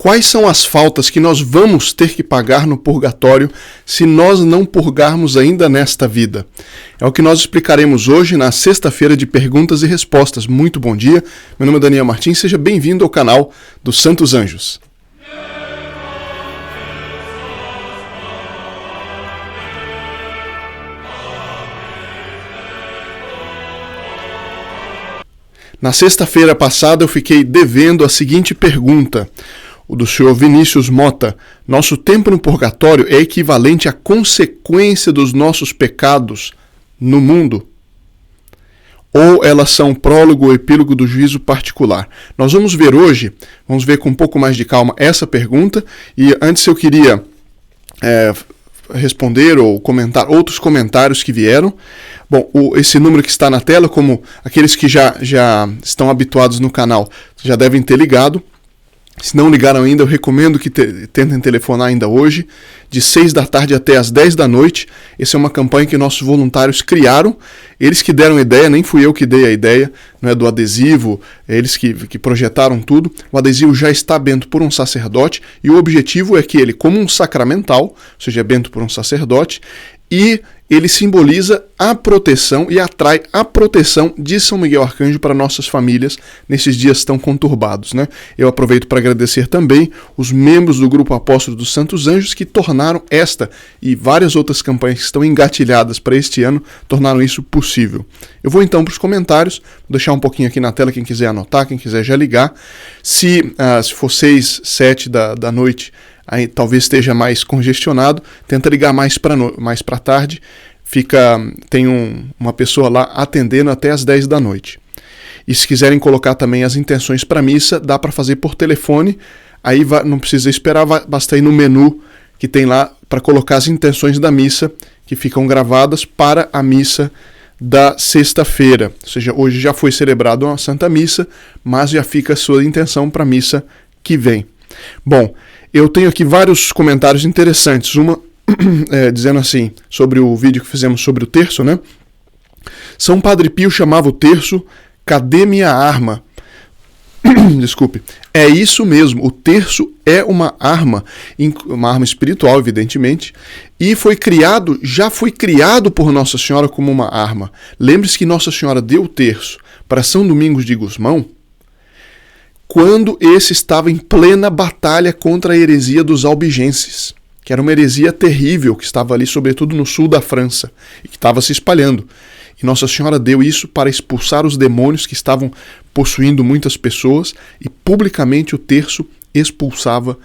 Quais são as faltas que nós vamos ter que pagar no purgatório se nós não purgarmos ainda nesta vida? É o que nós explicaremos hoje na sexta-feira de perguntas e respostas. Muito bom dia, meu nome é Daniel Martins, seja bem-vindo ao canal dos Santos Anjos. Na sexta-feira passada eu fiquei devendo a seguinte pergunta, o do senhor Vinícius Mota: nosso tempo no purgatório é equivalente à consequência dos nossos pecados no mundo? Ou elas são prólogo ou epílogo do juízo particular? Nós vamos ver hoje, vamos ver com um pouco mais de calma essa pergunta, e antes eu queria responder ou comentar outros comentários que vieram. Bom, esse número que está na tela, como aqueles que já estão habituados no canal já devem ter ligado. Se não ligaram ainda, eu recomendo que tentem telefonar ainda hoje, de 6 da tarde até as 10 da noite. Essa é uma campanha que nossos voluntários criaram, eles que deram a ideia, nem fui eu que dei a ideia, não é, do adesivo, eles que projetaram tudo. O adesivo já está bento por um sacerdote e o objetivo é que ele, como um sacramental, ou seja, é bento por um sacerdote, e ele simboliza a proteção e atrai a proteção de São Miguel Arcanjo para nossas famílias nesses dias tão conturbados, né? Eu aproveito para agradecer também os membros do Grupo Apóstolo dos Santos Anjos que tornaram esta e várias outras campanhas que estão engatilhadas para este ano, tornaram isso possível. Eu vou então para os comentários, vou deixar um pouquinho aqui na tela quem quiser anotar, quem quiser já ligar. Se for 6, 7 da noite, aí talvez esteja mais congestionado, tenta ligar mais para tarde, tem uma pessoa lá atendendo até as 10 da noite. E se quiserem colocar também as intenções para a missa, dá para fazer por telefone, aí não precisa esperar, basta ir no menu que tem lá para colocar as intenções da missa, que ficam gravadas para a missa da sexta-feira. Ou seja, hoje já foi celebrada uma Santa Missa, mas já fica a sua intenção para a missa que vem. Bom, eu tenho aqui vários comentários interessantes. Uma dizendo assim, sobre o vídeo que fizemos sobre o terço, né? São Padre Pio chamava o terço "Cadê minha arma?" Desculpe. É isso mesmo, o terço é uma arma espiritual, evidentemente, e já foi criado por Nossa Senhora como uma arma. Lembre-se que Nossa Senhora deu o terço para São Domingos de Gusmão quando esse estava em plena batalha contra a heresia dos albigenses, que era uma heresia terrível, que estava ali sobretudo no sul da França, e que estava se espalhando. E Nossa Senhora deu isso para expulsar os demônios que estavam possuindo muitas pessoas, e publicamente o terço expulsava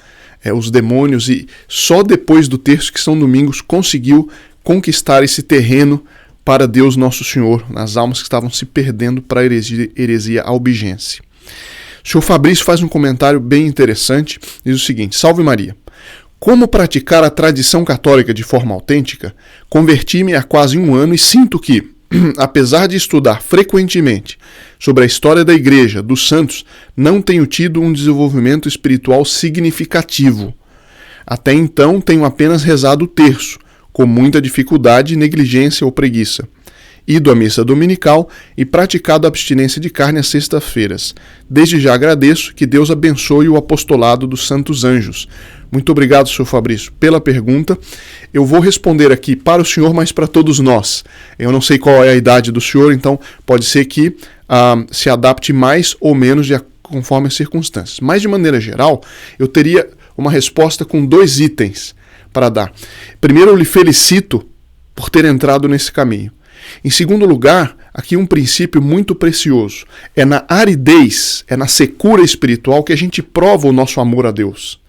os demônios, e só depois do terço que São Domingos conseguiu conquistar esse terreno para Deus Nosso Senhor, nas almas que estavam se perdendo para a heresia albigense. O senhor Fabrício faz um comentário bem interessante, diz o seguinte: Salve Maria. Como praticar a tradição católica de forma autêntica? Converti-me há quase um ano e sinto que, apesar de estudar frequentemente sobre a história da Igreja, dos santos, não tenho tido um desenvolvimento espiritual significativo. Até então tenho apenas rezado o terço, com muita dificuldade, negligência ou preguiça. Ido à missa dominical e praticado a abstinência de carne às sextas-feiras. Desde já agradeço, que Deus abençoe o apostolado dos Santos Anjos. Muito obrigado, Sr. Fabrício, pela pergunta. Eu vou responder aqui para o senhor, mas para todos nós. Eu não sei qual é a idade do senhor, então pode ser que se adapte mais ou menos conforme as circunstâncias. Mas, de maneira geral, eu teria uma resposta com 2 itens para dar. Primeiro, eu lhe felicito por ter entrado nesse caminho. Em segundo lugar, aqui um princípio muito precioso. É na aridez, é na secura espiritual que a gente prova o nosso amor a Deus.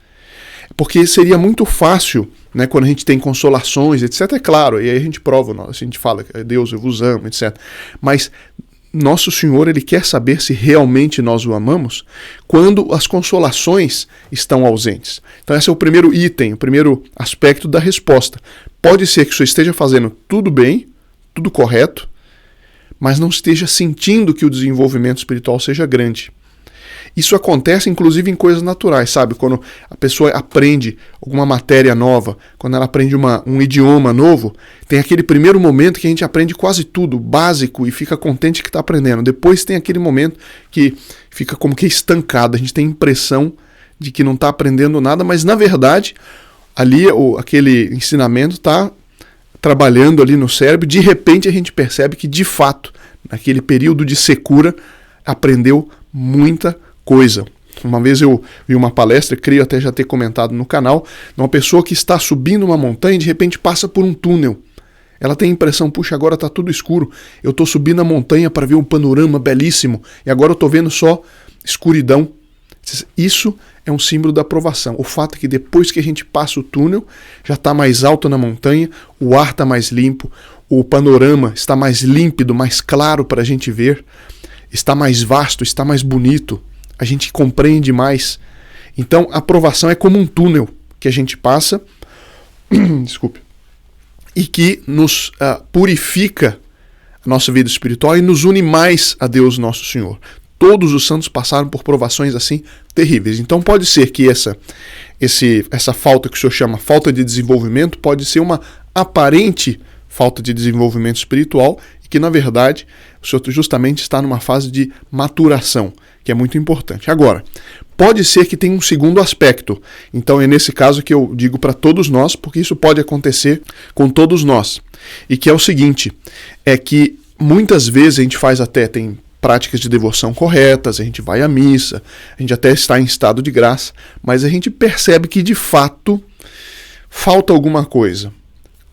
Porque seria muito fácil, né, quando a gente tem consolações, etc. É claro, e aí a gente prova, a gente fala, Deus, eu vos amo, etc. Mas Nosso Senhor, Ele quer saber se realmente nós o amamos quando as consolações estão ausentes. Então esse é o primeiro item, o primeiro aspecto da resposta. Pode ser que o senhor esteja fazendo tudo bem, tudo correto, mas não esteja sentindo que o desenvolvimento espiritual seja grande. Isso acontece inclusive em coisas naturais, sabe? Quando a pessoa aprende alguma matéria nova, quando ela aprende um idioma novo, tem aquele primeiro momento que a gente aprende quase tudo, básico, e fica contente que está aprendendo. Depois tem aquele momento que fica como que estancado, a gente tem a impressão de que não está aprendendo nada, mas na verdade ali aquele ensinamento está trabalhando ali no cérebro. De repente a gente percebe que de fato naquele período de secura aprendeu muita coisa. Uma vez eu vi uma palestra, creio até já ter comentado no canal, de uma pessoa que está subindo uma montanha e de repente passa por um túnel. Ela tem a impressão, puxa, agora está tudo escuro, eu estou subindo a montanha para ver um panorama belíssimo e agora eu estou vendo só escuridão. Isso é um símbolo da aprovação. O fato é que depois que a gente passa o túnel, já está mais alto na montanha, o ar está mais limpo, o panorama está mais límpido, mais claro para a gente ver, está mais vasto, está mais bonito, a gente compreende mais. Então a aprovação é como um túnel que a gente passa, desculpe, e que nos purifica a nossa vida espiritual e nos une mais a Deus nosso Senhor. Todos os santos passaram por provações assim terríveis. Então pode ser que essa falta que o senhor chama falta de desenvolvimento pode ser uma aparente falta de desenvolvimento espiritual e que na verdade o senhor justamente está numa fase de maturação, que é muito importante. Agora, pode ser que tenha um segundo aspecto. Então é nesse caso que eu digo para todos nós, porque isso pode acontecer com todos nós. E que é o seguinte, é que muitas vezes a gente tem práticas de devoção corretas, a gente vai à missa, a gente até está em estado de graça, mas a gente percebe que de fato falta alguma coisa.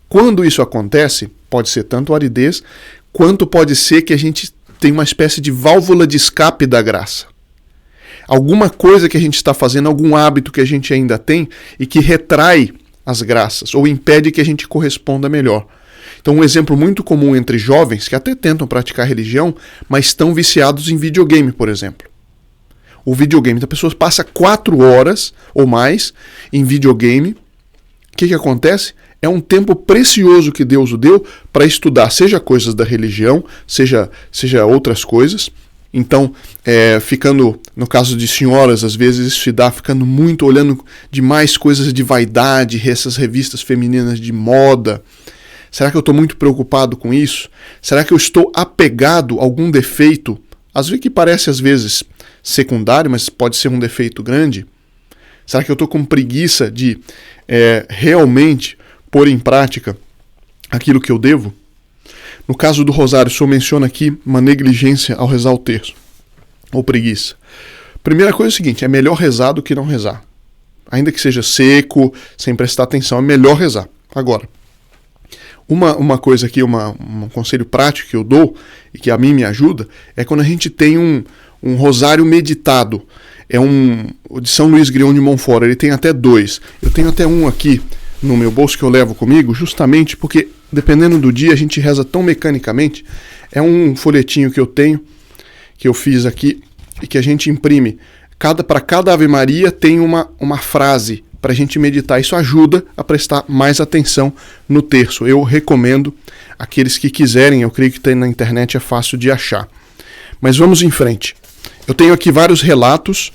Quando isso acontece, pode ser tanto aridez, quanto pode ser que a gente tem uma espécie de válvula de escape da graça. Alguma coisa que a gente está fazendo, algum hábito que a gente ainda tem e que retrai as graças ou impede que a gente corresponda melhor. Então um exemplo muito comum entre jovens que até tentam praticar religião, mas estão viciados em videogame, por exemplo. O videogame, então a pessoa passa 4 horas ou mais em videogame. O que acontece? É um tempo precioso que Deus o deu para estudar, seja coisas da religião, seja outras coisas. Então, ficando, no caso de senhoras, às vezes isso se dá ficando muito, olhando demais coisas de vaidade, essas revistas femininas de moda. Será que eu estou muito preocupado com isso? Será que eu estou apegado a algum defeito? Às vezes que parece às vezes secundário, mas pode ser um defeito grande. Será que eu estou com preguiça de realmente pôr em prática aquilo que eu devo? No caso do rosário, o senhor menciona aqui uma negligência ao rezar o terço, ou preguiça. Primeira coisa é o seguinte, é melhor rezar do que não rezar. Ainda que seja seco, sem prestar atenção, é melhor rezar. Agora, uma coisa aqui, um conselho prático que eu dou, e que a mim me ajuda, é quando a gente tem um rosário meditado. É de São Luís Grião de Montfort, ele tem até 2. Eu tenho até um aqui no meu bolso que eu levo comigo, justamente porque, dependendo do dia, a gente reza tão mecanicamente. É um folhetinho que eu tenho, que eu fiz aqui, e que a gente imprime. Para cada Ave Maria tem uma frase para a gente meditar. Isso ajuda a prestar mais atenção no terço. Eu recomendo aqueles que quiserem, eu creio que tem na internet, é fácil de achar. Mas vamos em frente. Eu tenho aqui vários relatos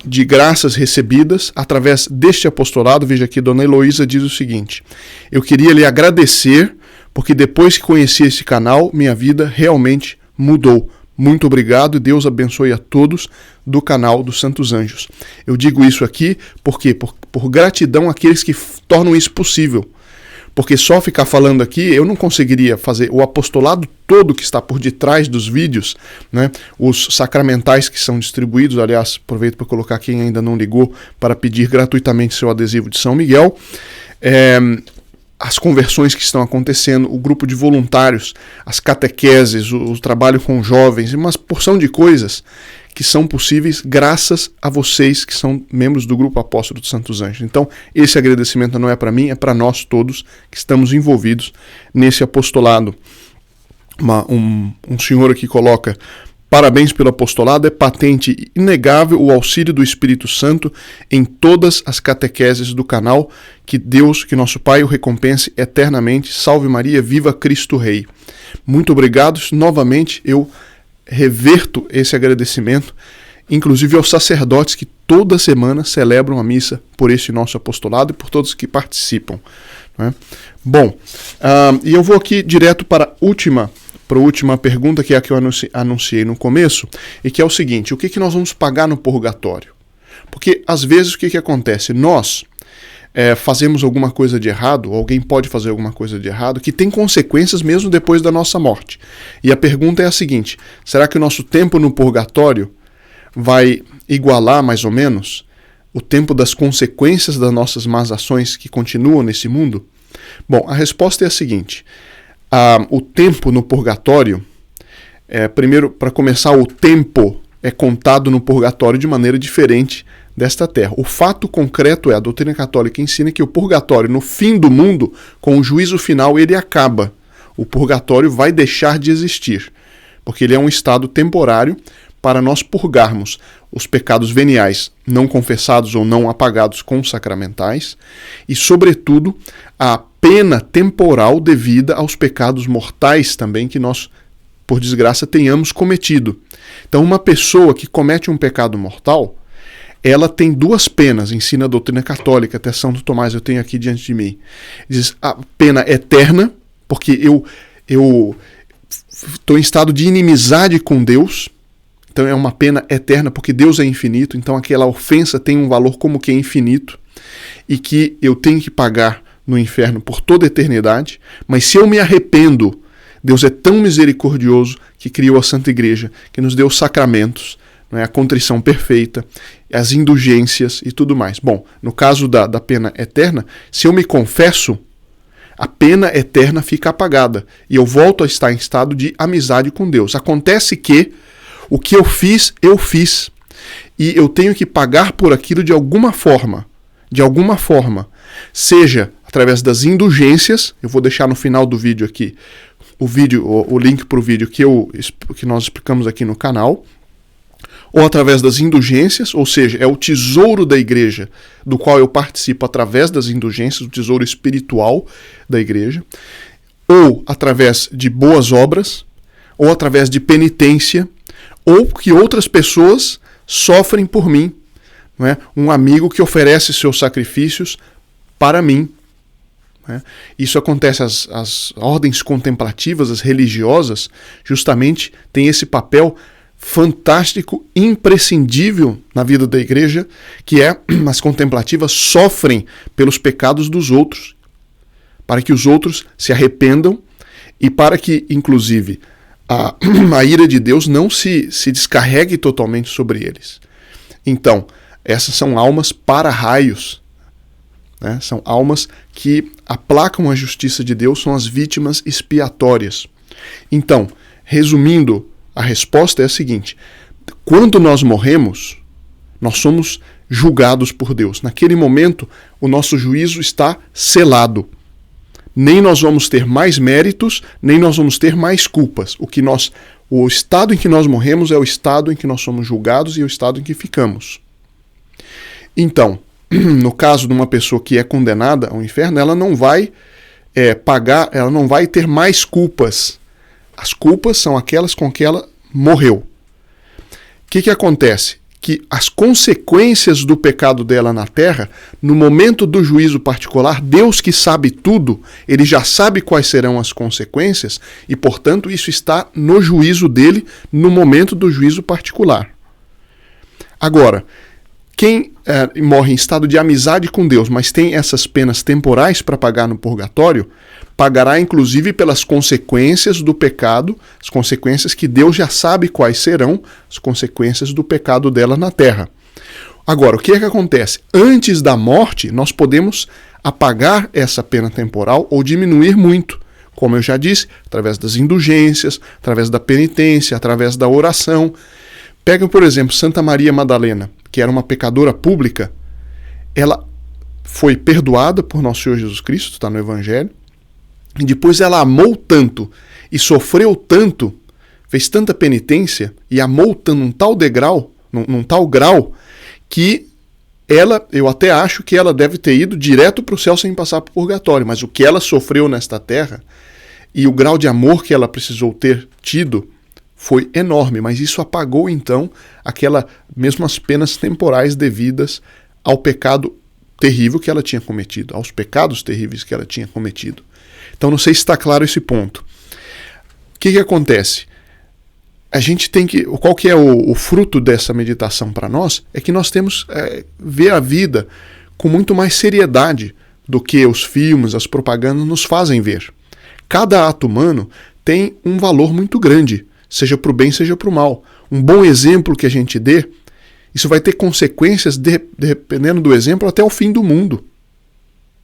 de graças recebidas através deste apostolado. Veja aqui, Dona Heloísa diz o seguinte: eu queria lhe agradecer, porque depois que conheci esse canal, minha vida realmente mudou. Muito obrigado e Deus abençoe a todos do canal dos Santos Anjos. Eu digo isso aqui porque por gratidão àqueles que tornam isso possível. Porque só ficar falando aqui, eu não conseguiria fazer o apostolado todo que está por detrás dos vídeos, né? Os sacramentais que são distribuídos. Aliás, aproveito para colocar quem ainda não ligou para pedir gratuitamente seu adesivo de São Miguel. As conversões que estão acontecendo, o grupo de voluntários, as catequeses, o trabalho com jovens, e uma porção de coisas que são possíveis graças a vocês que são membros do Grupo Apóstolo dos Santos Anjos. Então, esse agradecimento não é para mim, é para nós todos que estamos envolvidos nesse apostolado. Um senhor aqui coloca: parabéns pelo apostolado, é patente inegável o auxílio do Espírito Santo em todas as catequeses do canal. Que Deus, que nosso Pai o recompense eternamente. Salve Maria, viva Cristo Rei. Muito obrigado. Novamente eu reverto esse agradecimento, inclusive aos sacerdotes que toda semana celebram a missa por este nosso apostolado e por todos que participam, né? Bom, e eu vou aqui direto para a última pergunta, que é a que eu anunciei no começo, e que é o seguinte: o que nós vamos pagar no purgatório? Porque às vezes o que acontece? Nós fazemos alguma coisa de errado, ou alguém pode fazer alguma coisa de errado, que tem consequências mesmo depois da nossa morte. E a pergunta é a seguinte: será que o nosso tempo no purgatório vai igualar mais ou menos o tempo das consequências das nossas más ações que continuam nesse mundo? Bom, a resposta é a seguinte: o tempo no purgatório, primeiro, para começar, o tempo é contado no purgatório de maneira diferente desta terra. O fato concreto a doutrina católica ensina que o purgatório, no fim do mundo, com o juízo final, ele acaba. O purgatório vai deixar de existir, porque ele é um estado temporário para nós purgarmos os pecados veniais não confessados ou não apagados com os sacramentais e, sobretudo, a pena temporal devida aos pecados mortais também que nós, por desgraça, tenhamos cometido. Então, uma pessoa que comete um pecado mortal, ela tem duas penas, ensina a doutrina católica, até Santo Tomás eu tenho aqui diante de mim. Diz a pena eterna, porque eu estou em estado de inimizade com Deus, então é uma pena eterna, porque Deus é infinito, então aquela ofensa tem um valor como que é infinito, e que eu tenho que pagar no inferno por toda a eternidade, mas se eu me arrependo, Deus é tão misericordioso que criou a Santa Igreja, que nos deu os sacramentos, a contrição perfeita, as indulgências e tudo mais. Bom, no caso da pena eterna, se eu me confesso, a pena eterna fica apagada e eu volto a estar em estado de amizade com Deus. Acontece que o que eu fiz, e eu tenho que pagar por aquilo de alguma forma, seja através das indulgências. Eu vou deixar no final do vídeo aqui o link para o vídeo que nós explicamos aqui no canal, ou através das indulgências, ou seja, é o tesouro da igreja do qual eu participo através das indulgências, o tesouro espiritual da igreja, ou através de boas obras, ou através de penitência, ou que outras pessoas sofrem por mim, não é? Um amigo que oferece seus sacrifícios para mim. Não é? Isso acontece, as ordens contemplativas, as religiosas, justamente têm esse papel fantástico, imprescindível na vida da igreja, que é as contemplativas sofrem pelos pecados dos outros, para que os outros se arrependam e para que, inclusive, a ira de Deus não se descarregue totalmente sobre eles. Então, essas são almas para-raios, né? São almas que aplacam a justiça de Deus, são as vítimas expiatórias. Então, resumindo, a resposta é a seguinte: quando nós morremos, nós somos julgados por Deus. Naquele momento, o nosso juízo está selado. Nem nós vamos ter mais méritos, nem nós vamos ter mais culpas. O estado em que nós morremos é o estado em que nós somos julgados e é o estado em que ficamos. Então, no caso de uma pessoa que é condenada ao inferno, ela não vai pagar, ela não vai ter mais culpas. As culpas são aquelas com que ela morreu. O que acontece? Que as consequências do pecado dela na terra, no momento do juízo particular, Deus que sabe tudo, ele já sabe quais serão as consequências e, portanto, isso está no juízo dele no momento do juízo particular. Agora, quem morre em estado de amizade com Deus, mas tem essas penas temporais para pagar no purgatório, pagará inclusive pelas consequências do pecado, as consequências que Deus já sabe quais serão, as consequências do pecado dela na terra. Agora, o que acontece? Antes da morte, nós podemos apagar essa pena temporal ou diminuir muito, como eu já disse, através das indulgências, através da penitência, através da oração. Pega, por exemplo, Santa Maria Madalena, que era uma pecadora pública. Ela foi perdoada por Nosso Senhor Jesus Cristo, está no Evangelho, e depois ela amou tanto e sofreu tanto, fez tanta penitência e amou num tal grau, que eu até acho que ela deve ter ido direto para o céu sem passar por purgatório, mas o que ela sofreu nesta terra e o grau de amor que ela precisou ter tido foi enorme, mas isso apagou então mesmo as penas temporais devidas ao pecado terrível que ela tinha cometido, aos pecados terríveis que ela tinha cometido. Então não sei se está claro esse ponto. O que acontece? a gente tem que... Qual que é o fruto dessa meditação para nós? É que nós temos ver a vida com muito mais seriedade do que os filmes, as propagandas nos fazem ver. Cada ato humano tem um valor muito grande, seja para o bem, seja para o mal. Um bom exemplo que a gente dê, isso vai ter consequências, dependendo do exemplo, até o fim do mundo.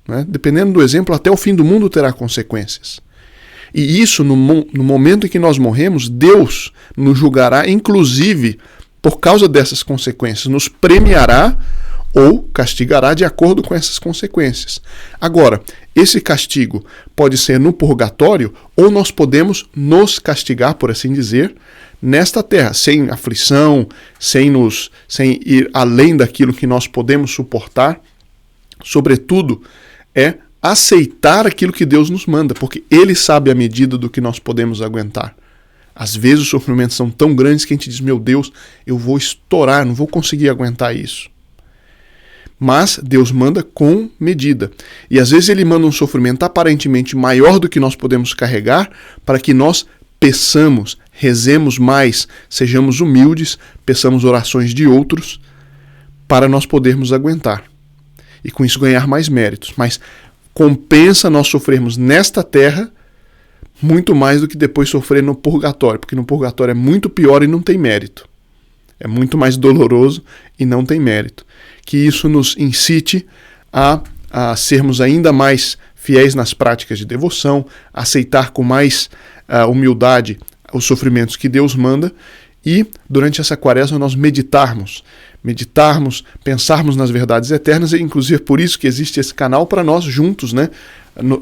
Né? Dependendo do exemplo, até o fim do mundo terá consequências. E isso, no momento em que nós morremos, Deus nos julgará, inclusive, por causa dessas consequências. Nos premiará ou castigará de acordo com essas consequências. Agora, esse castigo pode ser no purgatório, ou nós podemos nos castigar, por assim dizer, nesta terra, sem aflição, sem ir além daquilo que nós podemos suportar. Sobretudo, aceitar aquilo que Deus nos manda, porque Ele sabe a medida do que nós podemos aguentar. Às vezes os sofrimentos são tão grandes que a gente diz, meu Deus, eu vou estourar, não vou conseguir aguentar isso. Mas Deus manda com medida. E às vezes Ele manda um sofrimento aparentemente maior do que nós podemos carregar, para que nós peçamos, rezemos mais, sejamos humildes, peçamos orações de outros, para nós podermos aguentar. E com isso ganhar mais méritos. Mas compensa nós sofrermos nesta terra muito mais do que depois sofrer no purgatório, porque no purgatório é muito pior e não tem mérito. É muito mais doloroso e não tem mérito. Que isso nos incite a sermos ainda mais fiéis nas práticas de devoção, aceitar com mais humildade os sofrimentos que Deus manda e, durante essa quaresma, nós meditarmos, pensarmos nas verdades eternas, e inclusive por isso que existe esse canal para nós juntos, né,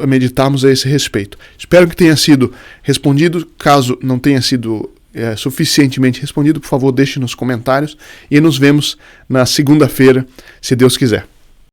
meditarmos a esse respeito. Espero que tenha sido respondido. Caso não tenha sido suficientemente respondido, por favor, deixe nos comentários e nos vemos na segunda-feira, se Deus quiser.